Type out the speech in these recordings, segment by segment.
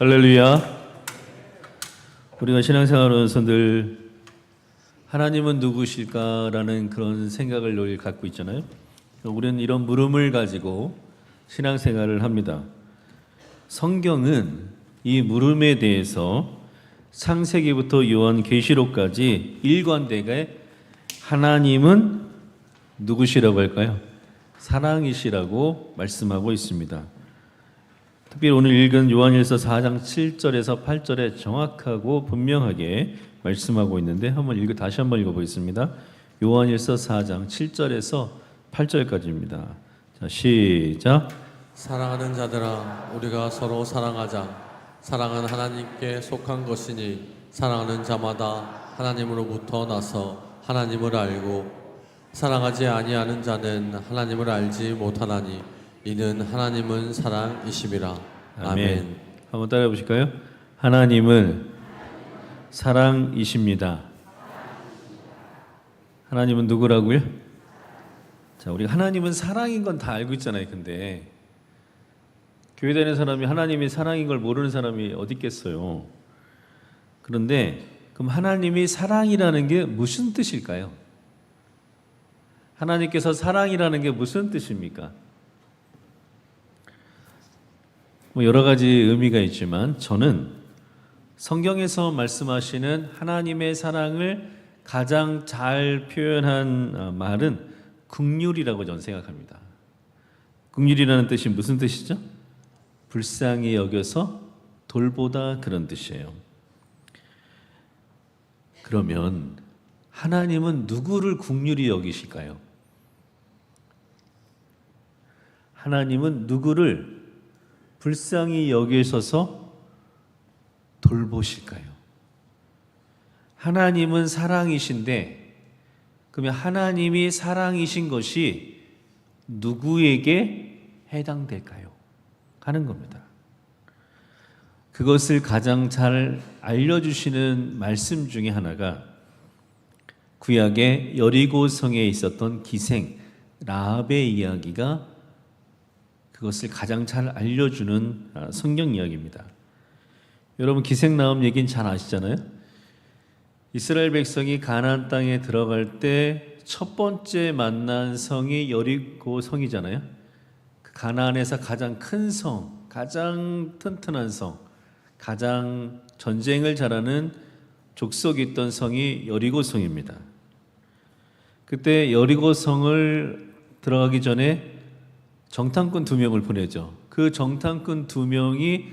할렐루야. 우리가 신앙생활하면서 늘 하나님은 누구실까라는 그런 생각을 늘 갖고 있잖아요. 우리는 이런 물음을 가지고 신앙생활을 합니다. 성경은 이 물음에 대해서 창세기부터 요한계시록까지 일관되게 하나님은 누구시라고 할까요? 사랑이시라고 말씀하고 있습니다. 특별히 오늘 읽은 요한일서 4장 7절에서 8절에 정확하고 분명하게 말씀하고 있는데 다시 한번 읽어보겠습니다. 요한일서 4장 7절에서 8절까지입니다. 자, 시작. 사랑하는 자들아, 우리가 서로 사랑하자. 사랑은 하나님께 속한 것이니 사랑하는 자마다 하나님으로부터 나서 하나님을 알고 사랑하지 아니하는 자는 하나님을 알지 못하나니 이는 하나님은 사랑이심이라. 아멘. 한번 따라해 보실까요? 하나님은 사랑이십니다. 하나님은 누구라고요? 자, 우리가 하나님은 사랑인 건 다 알고 있잖아요. 근데 교회 다니는 사람이 하나님이 사랑인 걸 모르는 사람이 어디 있겠어요? 그런데 그럼 하나님이 사랑이라는 게 무슨 뜻일까요? 하나님께서 사랑이라는 게 무슨 뜻입니까? 여러 가지 의미가 있지만 저는 성경에서 말씀하시는 하나님의 사랑을 가장 잘 표현한 말은 긍휼이라고 저는 생각합니다. 긍휼이라는 뜻이 무슨 뜻이죠? 불쌍히 여겨서 돌보다, 그런 뜻이에요. 그러면 하나님은 누구를 긍휼히 여기실까요? 하나님은 누구를 불쌍히 여기셔서 돌보실까요? 하나님은 사랑이신데 그러면 하나님이 사랑이신 것이 누구에게 해당될까요? 하는 겁니다. 그것을 가장 잘 알려주시는 말씀 중에 하나가 구약의 여리고성에 있었던 기생 라합의 이야기가 그것을 가장 잘 알려주는 성경 이야기입니다. 여러분, 기생 라합 얘기는 잘 아시잖아요. 이스라엘 백성이 가나안 땅에 들어갈 때 첫 번째 만난 성이 여리고 성이잖아요. 가나안에서 가장 큰 성, 가장 튼튼한 성, 가장 전쟁을 잘하는 족속이 있던 성이 여리고 성입니다. 그때 여리고 성을 들어가기 전에 정탐꾼 2명을 보내죠. 그 정탐꾼 2명이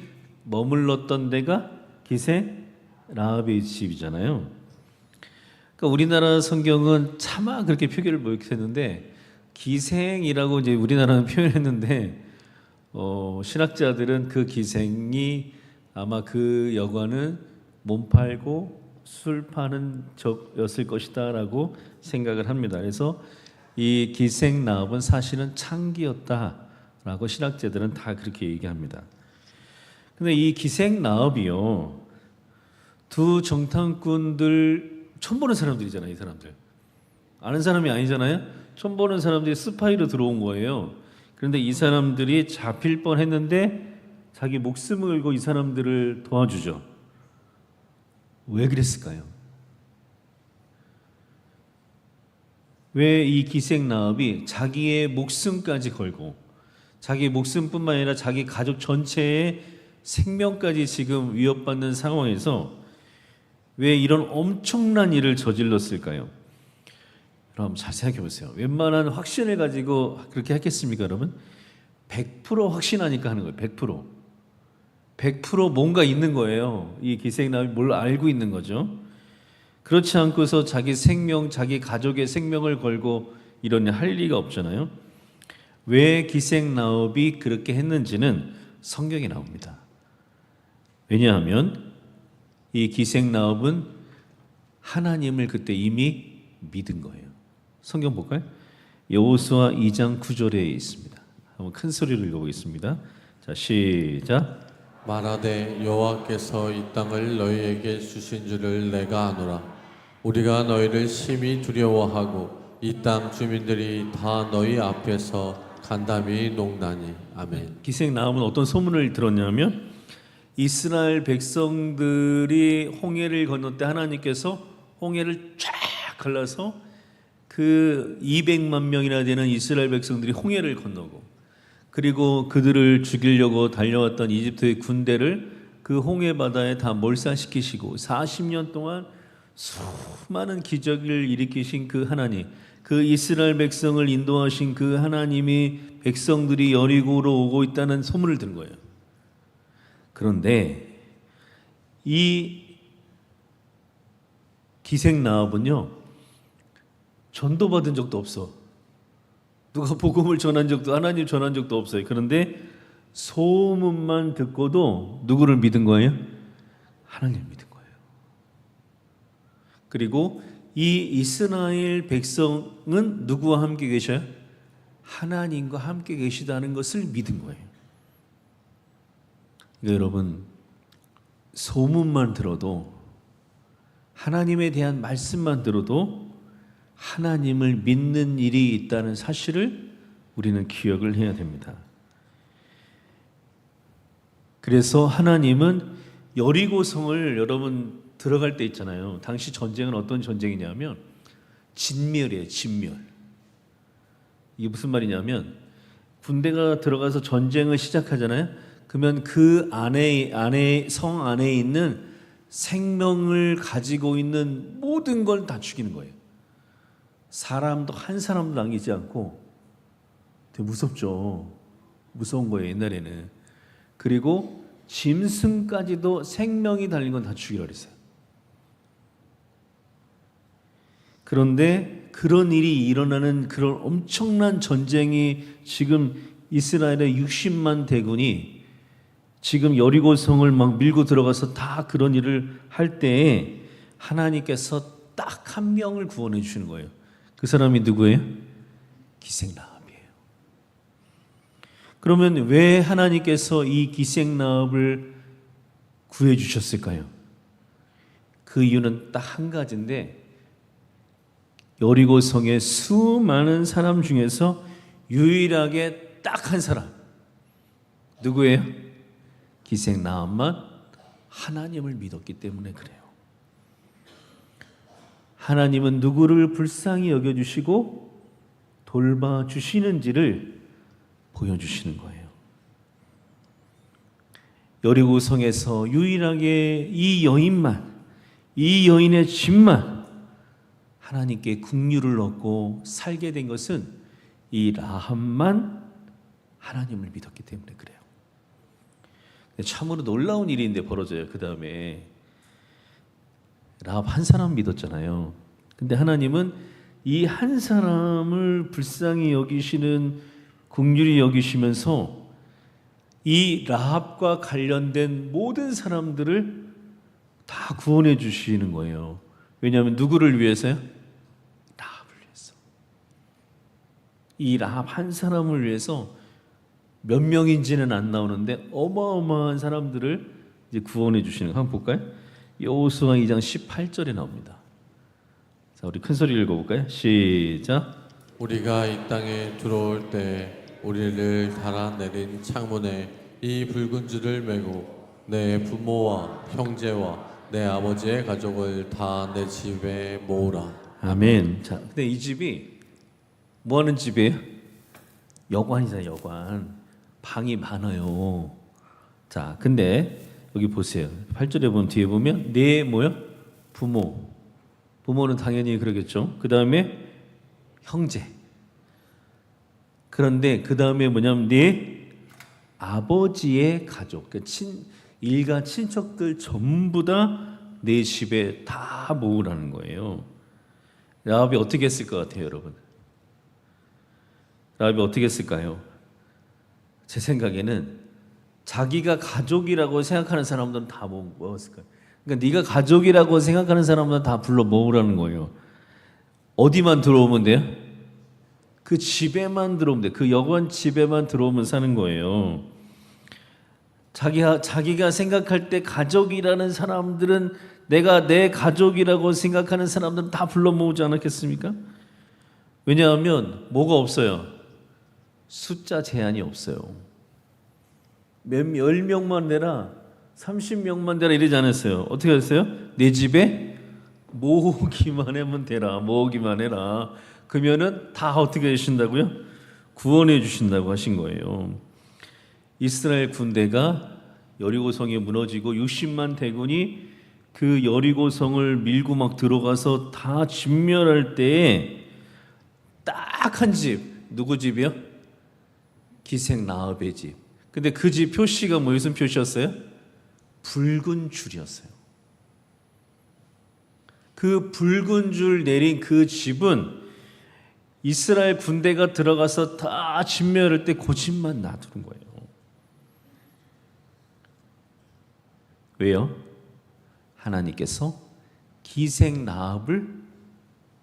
머물렀던 데가 기생 라합의 집이잖아요. 그러니까 우리나라 성경은 차마 그렇게 표기를 못했는데 기생이라고 이제 우리나라는 표현했는데 신학자들은 그 기생이 아마 그 여관은 몸 팔고 술 파는 적이었을 것이다라고 생각을 합니다. 그래서 이 기생 라합은 사실은 창기였다라고 신학자들은 다 그렇게 얘기합니다. 근데 이 기생 라합이요, 두 정탐꾼들 처음 보는 사람들이잖아요. 이 사람들 아는 사람이 아니잖아요. 처음 보는 사람들이 스파이로 들어온 거예요. 그런데 이 사람들이 잡힐 뻔했는데 자기 목숨을 걸고 이 사람들을 도와주죠. 왜 그랬을까요? 왜 이 기생 라합이 자기의 목숨까지 걸고, 자기 목숨뿐만 아니라 자기 가족 전체의 생명까지 지금 위협받는 상황에서 왜 이런 엄청난 일을 저질렀을까요? 여러분 잘 생각해 보세요. 웬만한 확신을 가지고 그렇게 했겠습니까, 여러분? 100% 확신하니까 하는 거예요. 100%. 100% 뭔가 있는 거예요. 이 기생 라합이 뭘 알고 있는 거죠. 그렇지 않고서 자기 생명, 자기 가족의 생명을 걸고 이런 할 리가 없잖아요. 왜 기생 라합이 그렇게 했는지는 성경에 나옵니다. 왜냐하면 이 기생 라합은 하나님을 그때 이미 믿은 거예요. 성경 볼까요? 여호수아 2장 9절에 있습니다. 한번 큰 소리로 읽어보겠습니다. 자, 시작. 말하되 여호와께서 이 땅을 너희에게 주신 줄을 내가 아노라. 우리가 너희를 심히 두려워하고 이 땅 주민들이 다 너희 앞에서 간담이 녹나니. 아멘. 기생 라합은 어떤 소문을 들었냐면 이스라엘 백성들이 홍해를 건널 때 하나님께서 홍해를 쫙 갈라서 그 200만 명이나 되는 이스라엘 백성들이 홍해를 건너고, 그리고 그들을 죽이려고 달려왔던 이집트의 군대를 그 홍해 바다에 다 몰살시키시고 40년 동안 수많은 기적을 일으키신 그 하나님, 그 이스라엘 백성을 인도하신 그 하나님이 백성들이 여리고로 오고 있다는 소문을 든 거예요. 그런데 이 기생 나합은요, 전도받은 적도 없어. 누가 복음을 전한 적도, 하나님 전한 적도 없어요. 그런데 소문만 듣고도 누구를 믿은 거예요? 하나님을 믿은 거예요. 그리고 이 이스라엘 백성은 누구와 함께 계셔요? 하나님과 함께 계시다는 것을 믿은 거예요. 그러니까 여러분, 소문만 들어도, 하나님에 대한 말씀만 들어도 하나님을 믿는 일이 있다는 사실을 우리는 기억을 해야 됩니다. 그래서 하나님은 여리고성을, 여러분 들어갈 때 있잖아요. 당시 전쟁은 어떤 전쟁이냐면 진멸이에요. 진멸. 이게 무슨 말이냐면, 군대가 들어가서 전쟁을 시작하잖아요. 그러면 그 성 안에 있는 생명을 가지고 있는 모든 걸 다 죽이는 거예요. 사람도 한 사람도 남기지 않고. 되게 무섭죠. 무서운 거예요, 옛날에는. 그리고 짐승까지도 생명이 달린 건 다 죽이라 그랬어요. 그런데 그런 일이 일어나는 그런 엄청난 전쟁이, 지금 이스라엘의 60만 대군이 지금 여리고성을 막 밀고 들어가서 다 그런 일을 할 때에 하나님께서 딱 한 명을 구원해 주시는 거예요. 그 사람이 누구예요? 기생나합이에요. 그러면 왜 하나님께서 이 기생나합을 구해 주셨을까요? 그 이유는 딱 한 가지인데, 여리고성의 수많은 사람 중에서 유일하게 딱 한 사람, 누구예요? 기생나합만 하나님을 믿었기 때문에 그래요. 하나님은 누구를 불쌍히 여겨주시고 돌봐주시는지를 보여주시는 거예요. 여리고성에서 유일하게 이 여인만, 이 여인의 집만 하나님께 긍휼을 얻고 살게 된 것은 이 라합만 하나님을 믿었기 때문에 그래요. 참으로 놀라운 일인데 벌어져요. 그 다음에 라합 한 사람 믿었잖아요. 근데 하나님은 이 한 사람을 불쌍히 여기시는, 긍휼히 여기시면서 이 라합과 관련된 모든 사람들을 다 구원해 주시는 거예요. 왜냐하면 누구를 위해서요? 라합을 위해서. 이 라합 한 사람을 위해서 몇 명인지는 안 나오는데 어마어마한 사람들을 이제 구원해 주시는 거 한번 볼까요? 여호수아 2장 18절에 나옵니다. 자, 우리 큰 소리 읽어볼까요? 시작. 우리가 이 땅에 들어올 때 우리를 달아내린 창문에 이 붉은 줄을 메고 내 부모와 형제와 내 아버지의 가족을 다 내 집에 모으라. 아멘. 자, 근데 이 집이 뭐 하는 집이에요? 여관이잖아요, 여관. 방이 많아요. 자, 근데 여기 보세요. 8절에 보면, 뒤에 보면 내 뭐요? 부모. 부모는 당연히 그러겠죠. 그 다음에 형제. 그런데 그 다음에 뭐냐면 내 아버지의 가족. 그러니까 일가 친척들 전부 다 내 집에 다 모으라는 거예요. 라합이 어떻게 했을 것 같아요, 여러분? 라합이 어떻게 했을까요? 제 생각에는 자기가 가족이라고 생각하는 사람들은 다 모았을 거예요. 그러니까 네가 가족이라고 생각하는 사람들은 다 불러 모으라는 거예요. 어디만 들어오면 돼요? 그 집에만 들어오면 돼요. 그 여관 집에만 들어오면 사는 거예요. 자기가 생각할 때 가족이라는 사람들은, 내가 내 가족이라고 생각하는 사람들은 다 불러 모으지 않았겠습니까? 왜냐하면 뭐가 없어요? 숫자 제한이 없어요. 10명만 내라 30명만 되라 이러지 않았어요. 어떻게 하셨어요? 내 집에 모으기만 하면 되라. 모으기만 해라. 그러면은 다 어떻게 해주신다고요? 구원해 주신다고 하신 거예요. 이스라엘 군대가 여리고성이 무너지고 60만 대군이 그 여리고성을 밀고 막 들어가서 다 진멸할 때에 딱 한 집, 누구 집이요? 기생 라합의 집. 근데 그 집 표시가 무슨 표시였어요? 붉은 줄이었어요. 그 붉은 줄 내린 그 집은 이스라엘 군대가 들어가서 다 진멸할 때 그 집만 놔두는 거예요. 왜요? 하나님께서 기생 라합을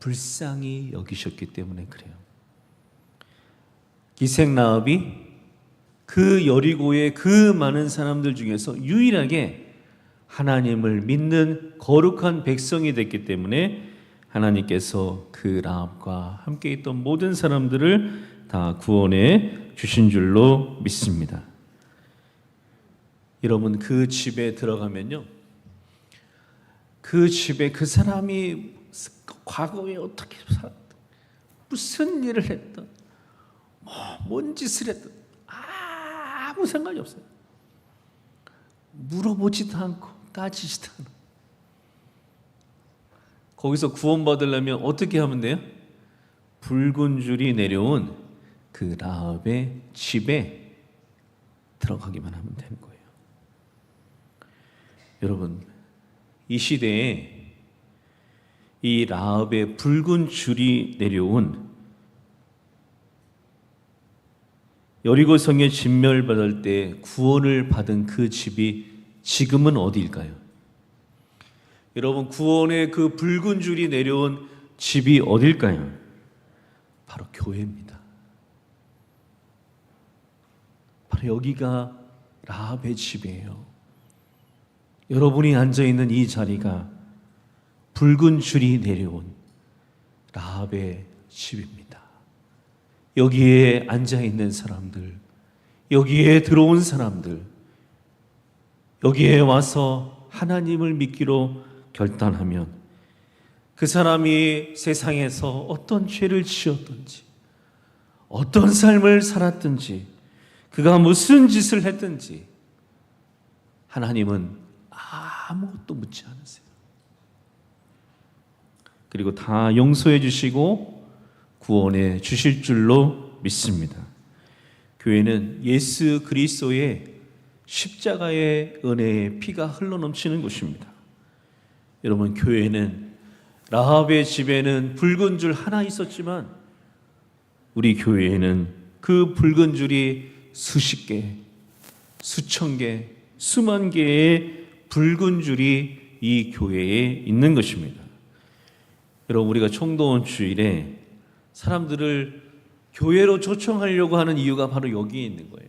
불쌍히 여기셨기 때문에 그래요. 기생 라합이 그 여리고의 그 많은 사람들 중에서 유일하게 하나님을 믿는 거룩한 백성이 됐기 때문에 하나님께서 그 라합과 함께 있던 모든 사람들을 다 구원해 주신 줄로 믿습니다. 여러분, 그 집에 들어가면요, 그 집에 그 사람이 과거에 어떻게 살았던, 무슨 일을 했던, 뭔 짓을 했던 아무 상관이 없어요. 물어보지도 않고 따지지도 않아. 거기서 구원받으려면 어떻게 하면 돼요? 붉은 줄이 내려온 그 라합의 집에 들어가기만 하면 되는 거예요. 여러분, 이 시대에 이 라합의 붉은 줄이 내려온 여리고성에 진멸받을 때 구원을 받은 그 집이 지금은 어디일까요? 여러분, 구원의 그 붉은 줄이 내려온 집이 어딜까요? 바로 교회입니다. 바로 여기가 라합의 집이에요. 여러분이 앉아있는 이 자리가 붉은 줄이 내려온 라합의 집입니다. 여기에 앉아있는 사람들, 여기에 들어온 사람들, 여기에 와서 하나님을 믿기로 결단하면 그 사람이 세상에서 어떤 죄를 지었든지, 어떤 삶을 살았든지, 그가 무슨 짓을 했든지 하나님은 아무것도 묻지 않으세요. 그리고 다 용서해 주시고 구원해 주실 줄로 믿습니다. 교회는 예수 그리스도의 십자가의 은혜의 피가 흘러넘치는 곳입니다. 여러분, 교회는 라합의 집에는 붉은 줄 하나 있었지만 우리 교회에는 그 붉은 줄이 수십 개, 수천 개, 수만 개의 붉은 줄이 이 교회에 있는 것입니다. 여러분, 우리가 총동원 주일에 사람들을 교회로 초청하려고 하는 이유가 바로 여기에 있는 거예요.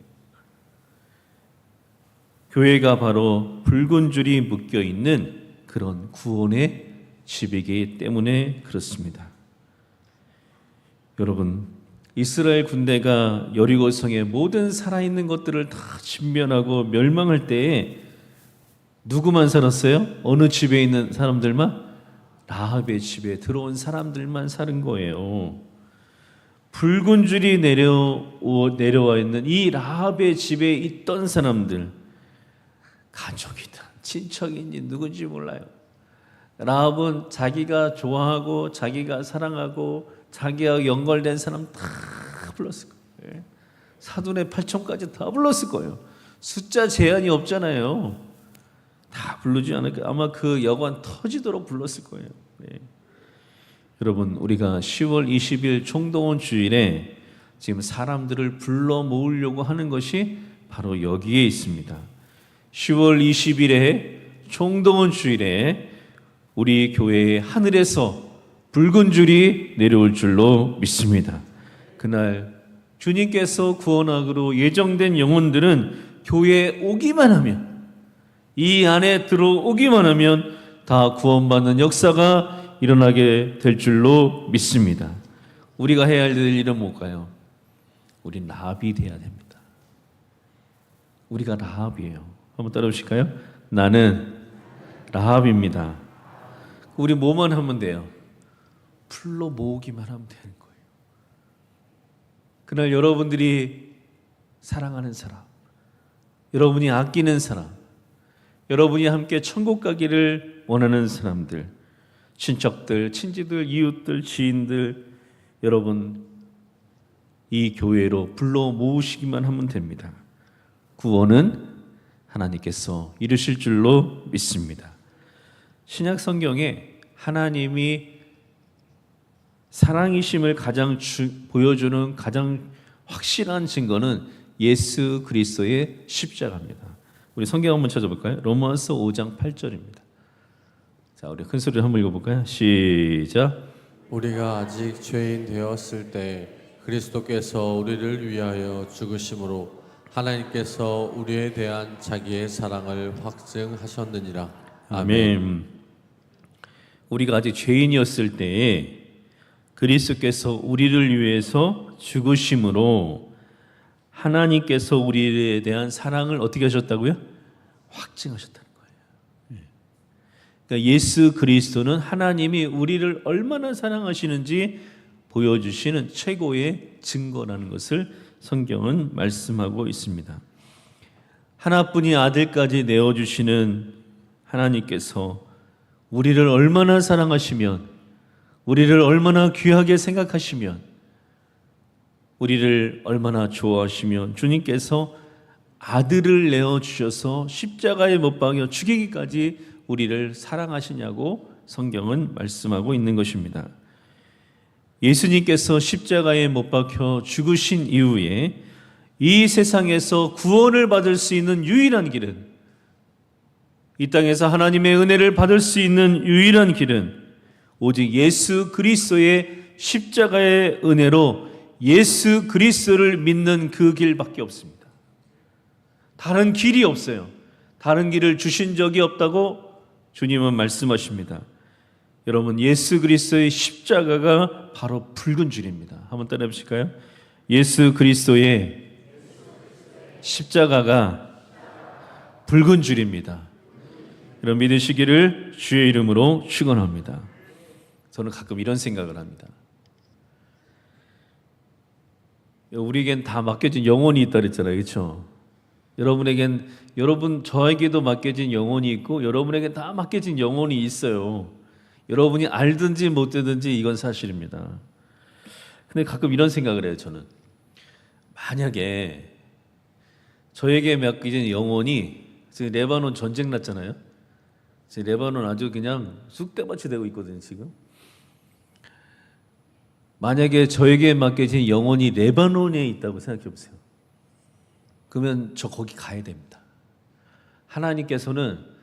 교회가 바로 붉은 줄이 묶여 있는 그런 구원의 집이기 때문에 그렇습니다. 여러분, 이스라엘 군대가 여리고성의 모든 살아있는 것들을 다 진멸하고 멸망할 때에 누구만 살았어요? 어느 집에 있는 사람들만? 라합의 집에 들어온 사람들만 사는 거예요. 붉은 줄이 내려와 있는 이 라합의 집에 있던 사람들, 가족이든 친척인지 누군지 몰라요. 라합은 자기가 좋아하고 자기가 사랑하고 자기와 연결된 사람 다 불렀을 거예요. 사돈의 8촌까지 다 불렀을 거예요. 숫자 제한이 없잖아요. 다 부르지 않을까? 아마 그 여관 터지도록 불렀을 거예요. 네. 여러분, 우리가 10월 20일 총동원 주일에 지금 사람들을 불러 모으려고 하는 것이 바로 여기에 있습니다. 10월 20일에 총동원 주일에 우리 교회의 하늘에서 붉은 줄이 내려올 줄로 믿습니다. 그날 주님께서 구원하기로 예정된 영혼들은 교회에 오기만 하면, 이 안에 들어오기만 하면 다 구원받는 역사가 일어나게 될 줄로 믿습니다. 우리가 해야 할 일은 뭘까요? 우린 라합이 돼야 됩니다. 우리가 라합이에요. 한번 따라오실까요? 나는 라합입니다. 우리 뭐만 하면 돼요? 불러 모으기만 하면 되는 거예요. 그날 여러분들이 사랑하는 사람, 여러분이 아끼는 사람, 여러분이 함께 천국 가기를 원하는 사람들, 친척들, 친지들, 이웃들, 지인들, 여러분 이 교회로 불러 모으시기만 하면 됩니다. 구원은 하나님께서 이루실 줄로 믿습니다. 신약 성경에 하나님이 사랑이심을 가장 보여주는 가장 확실한 증거는 예수 그리스도의 십자가입니다. 우리 성경 한번 찾아볼까요? 로마서 5장 8절입니다. 자, 우리 큰 소리로 한번 읽어볼까요? 시작. 우리가 아직 죄인 되었을 때 그리스도께서 우리를 위하여 죽으심으로 하나님께서 우리에 대한 자기의 사랑을 확증하셨느니라. 아멘. 우리가 아직 죄인이었을 때에 그리스도께서 우리를 위해서 죽으심으로 하나님께서 우리에 대한 사랑을 어떻게 하셨다고요? 확증하셨다는 거예요. 그러니까 예수 그리스도는 하나님이 우리를 얼마나 사랑하시는지 보여주시는 최고의 증거라는 것을 성경은 말씀하고 있습니다. 하나뿐인 아들까지 내어주시는 하나님께서 우리를 얼마나 사랑하시면, 우리를 얼마나 귀하게 생각하시면, 우리를 얼마나 좋아하시면 주님께서 아들을 내어주셔서 십자가에 못 박여 죽이기까지 우리를 사랑하시냐고 성경은 말씀하고 있는 것입니다. 예수님께서 십자가에 못 박혀 죽으신 이후에 이 세상에서 구원을 받을 수 있는 유일한 길은, 이 땅에서 하나님의 은혜를 받을 수 있는 유일한 길은 오직 예수 그리스도의 십자가의 은혜로 예수 그리스도를 믿는 그 길밖에 없습니다. 다른 길이 없어요. 다른 길을 주신 적이 없다고 주님은 말씀하십니다. 여러분, 예수 그리스도의 십자가가 바로 붉은 줄입니다. 한번 따라해 보실까요? 예수 그리스도의 십자가가 붉은 줄입니다. 여러분 믿으시기를 주의 이름으로 축원합니다. 저는 가끔 이런 생각을 합니다. 우리에겐 다 맡겨진 영혼이 있다 그랬잖아요. 그렇죠? 저에게도 맡겨진 영혼이 있고 여러분에게 다 맡겨진 영혼이 있어요. 여러분이 알든지 못 듣든지 이건 사실입니다. 근데 가끔 이런 생각을 해요. 저는 만약에 저에게 맡겨진 영혼이, 지금 레바논 전쟁 났잖아요. 지금 레바논 아주 그냥 쑥대밭이 되고 있거든요. 지금 만약에 저에게 맡겨진 영혼이 레바논에 있다고 생각해 보세요. 그러면 저 거기 가야 됩니다. 하나님께서는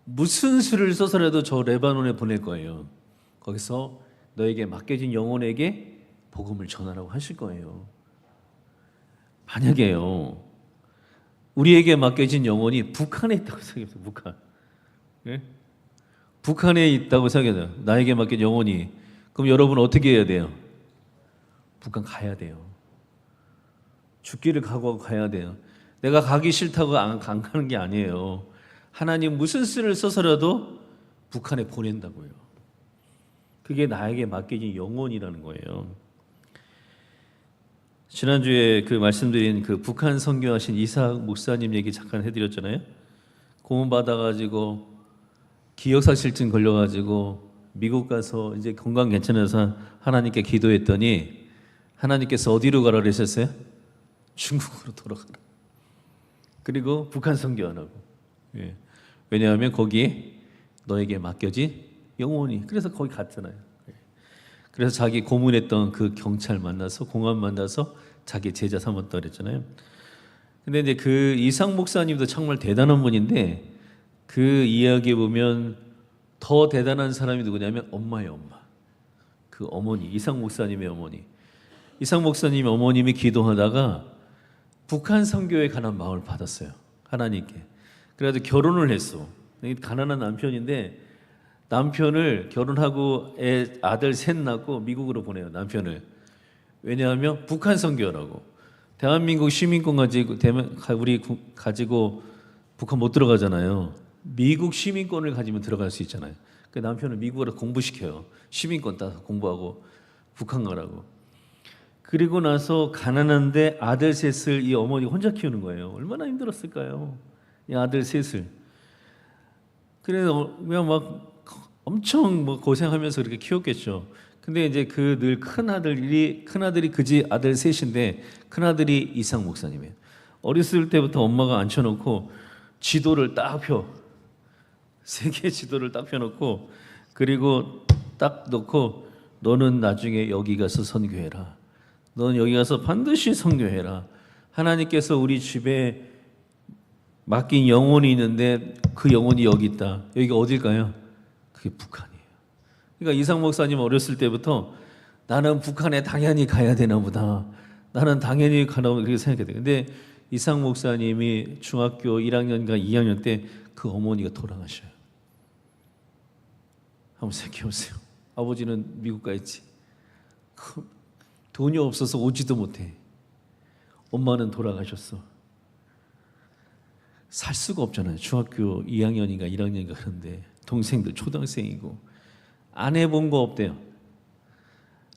무슨 수를 써서라도 저 레바논에 보낼 거예요. 거기서 너에게 맡겨진 영혼에게 복음을 전하라고 하실 거예요. 만약에요, 우리에게 맡겨진 영혼이 북한에 있다고 생각해보세요. 북한. 네? 북한에 있다고 생각해요. 나에게 맡긴 영혼이. 그럼 여러분 어떻게 해야 돼요? 북한 가야 돼요. 죽기를 각오하고 가야 돼요. 내가 가기 싫다고 안 가는 게 아니에요. 하나님 무슨 수를 써서라도 북한에 보낸다고요. 그게 나에게 맡겨진 영혼이라는 거예요. 지난주에 그 말씀드린 그 북한 선교하신 이삭 목사님 얘기 잠깐 해드렸잖아요. 고문 받아가지고 기억사실증 걸려가지고 미국 가서 이제 건강 괜찮아서 하나님께 기도했더니 하나님께서 어디로 가라 그러셨어요? 중국으로 돌아가라. 그리고 북한 선교하라고. 예. 왜냐하면 거기에 너에게 맡겨진 영혼이. 그래서 거기 갔잖아요. 예. 그래서 자기 고문했던 그 경찰 만나서, 공안 만나서 자기 제자 삼았다 그랬잖아요. 근데 이제 그 이상 목사님도 정말 대단한 분인데 그 이야기에 보면 더 대단한 사람이 누구냐면 엄마예요, 엄마. 그 어머니, 이상 목사님의 어머니. 이상 목사님의 어머님이 기도하다가 북한 선교에 관한 마음을 받았어요. 하나님께. 그래서 결혼을 했어. 가난한 남편인데 남편을 결혼하고 아들 셋 낳고 미국으로 보내요. 남편을. 왜냐하면 북한 선교라고. 대한민국 시민권 가지고 우리 가지고 북한 못 들어가잖아요. 미국 시민권을 가지면 들어갈 수 있잖아요. 그 남편은 미국으로 공부시켜요. 시민권 따서 공부하고 북한 가라고. 그리고 나서 가난한데 아들 셋을 이 어머니가 혼자 키우는 거예요. 얼마나 힘들었을까요? 이 아들 셋을. 그래서 그냥 막 엄청 뭐 고생하면서 그렇게 키웠겠죠. 근데 이제 그 늘 큰 아들이 그지 아들 셋인데 큰 아들이 이상 목사님이에요. 어렸을 때부터 엄마가 앉혀놓고 지도를 딱 펴. 세계 지도를 딱 펴놓고 그리고 딱 놓고 너는 나중에 여기 가서 선교해라. 너는 여기 가서 반드시 선교해라. 하나님께서 우리 집에 맡긴 영혼이 있는데 그 영혼이 여기 있다. 여기가 어딜까요? 그게 북한이에요. 그러니까 이상 목사님 어렸을 때부터 나는 북한에 당연히 가야 되나 보다. 나는 당연히 가나 보다. 그렇게 생각해야 돼요. 근데 이상 목사님이 중학교 1학년과 2학년 때 그 어머니가 돌아가셔요. 한번 생각해보세요. 아버지는 미국 가 있지. 돈이 없어서 오지도 못해. 엄마는 돌아가셨어. 살 수가 없잖아요. 중학교 2학년인가 1학년인가 그런데 동생들 초등학생이고 안 해본 거 없대요.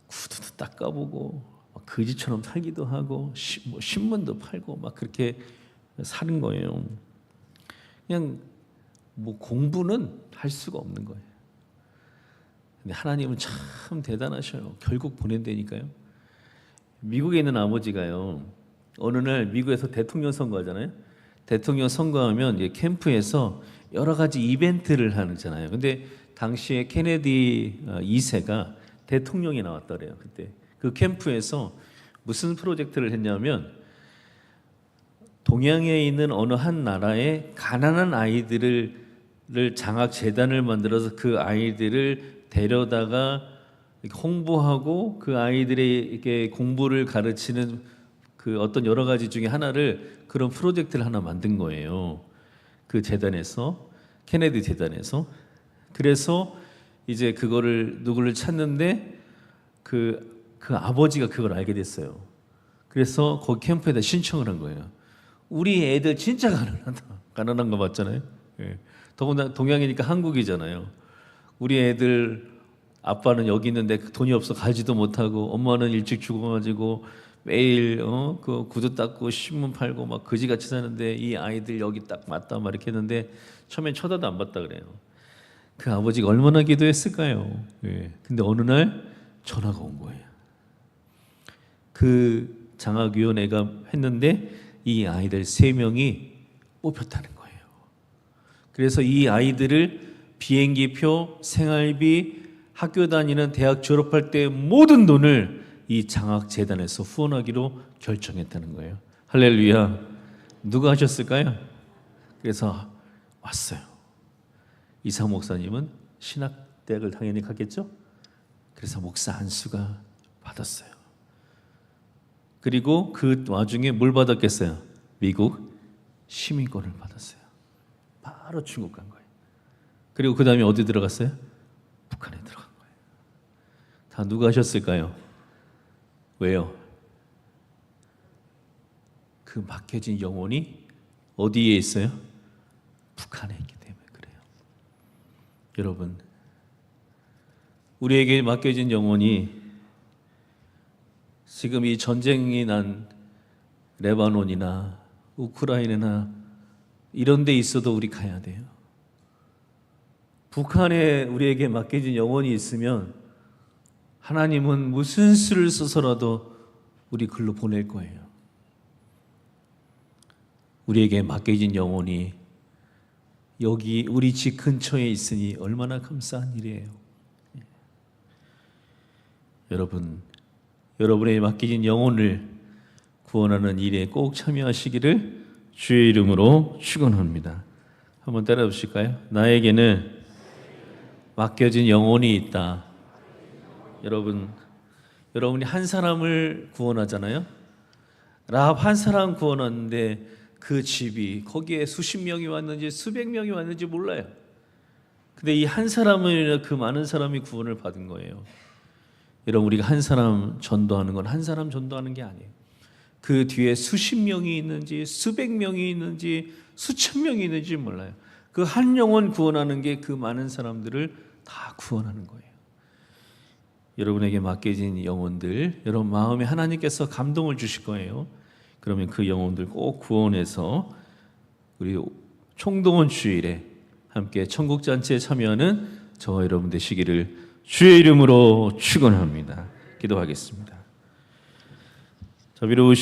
구두도 닦아보고 막 거지처럼 살기도 하고 뭐 신문도 팔고 막 그렇게 사는 거예요. 그냥 뭐 공부는 할 수가 없는 거예요. 근데 하나님은 참 대단하셔요. 결국 보낸다니까요. 미국에 있는 아버지가요. 어느 날 미국에서 대통령 선거하잖아요. 대통령 선거하면 캠프에서 여러 가지 이벤트를 하잖아요. 근데 당시에 케네디 2세가 대통령이 나왔더래요. 그때 그 캠프에서 무슨 프로젝트를 했냐면 동양에 있는 어느 한 나라의 가난한 아이들을 장학 재단을 만들어서 그 아이들을 데려다가 홍보하고 그 아이들에게 공부를 가르치는 그 어떤 여러 가지 중에 하나를 그런 프로젝트를 하나 만든 거예요. 그 재단에서 케네디 재단에서. 그래서 이제 그거를 누구를 찾는데 그 아버지가 그걸 알게 됐어요. 그래서 거기 캠프에다 신청을 한 거예요. 우리 애들 진짜 가난하다. 가난한 거 맞잖아요. 예. 더군다나 동양이니까 한국이잖아요. 우리 애들 아빠는 여기 있는데 돈이 없어 가지도 못하고 엄마는 일찍 죽어가지고 매일 그 구두 닦고 신문 팔고 막 거지같이 사는데 이 아이들 여기 딱 맞다 막 이렇게 했는데 처음엔 쳐다도 안 봤다 그래요. 그 아버지가 얼마나 기도했을까요? 예. 근데 어느 날 전화가 온 거예요. 그 장학위원회가 했는데 이 아이들 3명이 뽑혔다는 거예요. 그래서 이 아이들을 비행기표, 생활비, 학교 다니는 대학 졸업할 때 모든 돈을 이 장학재단에서 후원하기로 결정했다는 거예요. 할렐루야. 누가 하셨을까요? 그래서 왔어요. 이상 목사님은 신학대학을 당연히 갔겠죠? 그래서 목사 안수가 받았어요. 그리고 그 와중에 뭘 받았겠어요? 미국 시민권을 받았어요. 바로 중국 간 거예요. 그리고 그 다음에 어디 들어갔어요? 북한에 들어간 거예요. 다 누가 하셨을까요? 왜요? 그 맡겨진 영혼이 어디에 있어요? 북한에 있기 때문에 그래요. 여러분, 우리에게 맡겨진 영혼이 지금 이 전쟁이 난 레바논이나 우크라이나나 이런 데 있어도 우리 가야 돼요. 북한에 우리에게 맡겨진 영혼이 있으면 하나님은 무슨 수를 써서라도 우리 글로 보낼 거예요. 우리에게 맡겨진 영혼이 여기 우리 집 근처에 있으니 얼마나 감사한 일이에요. 여러분, 여러분의 맡겨진 영혼을 구원하는 일에 꼭 참여하시기를 주의 이름으로 축원합니다. 한번 따라해 보실까요? 나에게는 맡겨진 영혼이 있다. 여러분이 한 사람을 구원하잖아요. 라합 한 사람 구원하는데 그 집이 거기에 수십 명이 왔는지 수백 명이 왔는지 몰라요. 근데 이 한 사람을 그 많은 사람이 구원을 받은 거예요. 여러분, 우리가 한 사람 전도하는 건 한 사람 전도하는 게 아니에요. 그 뒤에 수십 명이 있는지 수백 명이 있는지 수천 명이 있는지 몰라요. 그 한 영혼 구원하는 게 그 많은 사람들을 다 구원하는 거예요. 여러분에게 맡겨진 영혼들, 여러분 마음에 하나님께서 감동을 주실 거예요. 그러면 그 영혼들 꼭 구원해서 우리 총동원 주일에 함께 천국잔치에 참여하는 저와 여러분 되시기를 주의 이름으로 축원합니다. 기도하겠습니다. 자비로우신